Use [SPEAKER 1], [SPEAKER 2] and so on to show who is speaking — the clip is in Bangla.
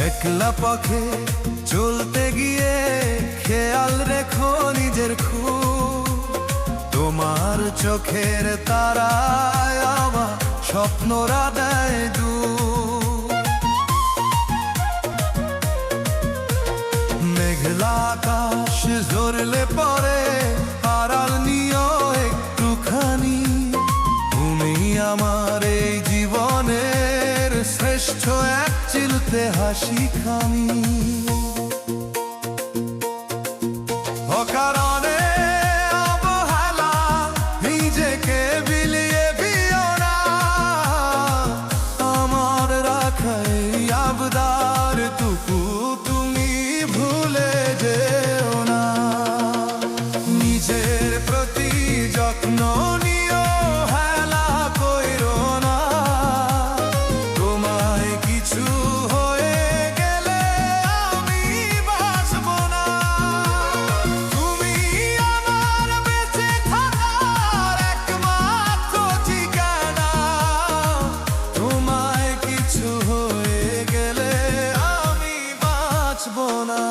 [SPEAKER 1] একলা পথে চলতে গিয়ে খেয়াল রেখো নিজের খুব। তোমার চোখের তারায় আমার স্বপ্নরা দেয় ডুব। মেঘলা আকাশ ঝরলে পরে আড়াল নিও একটুখানি। তুমি আমার এই জীবনের শ্রেষ্ঠ এক চিলতে হাসি খানি। অকারণে অবহেলা নিজেকে বিলিয়ে দিও না। আমার রাখাই আবদার টুকু তুমি ভুলে যেও না। নিজের প্রতি যত্ন নিও, হেলা কইরো না। তোমায় কিছু হয়ে গেলে আমি বাঁচব না। তুমি আমার বেঁচে থাকার একমাত্র ঠিকানা। তোমায় কিছু হয়ে গেলে আমি বাঁচব না।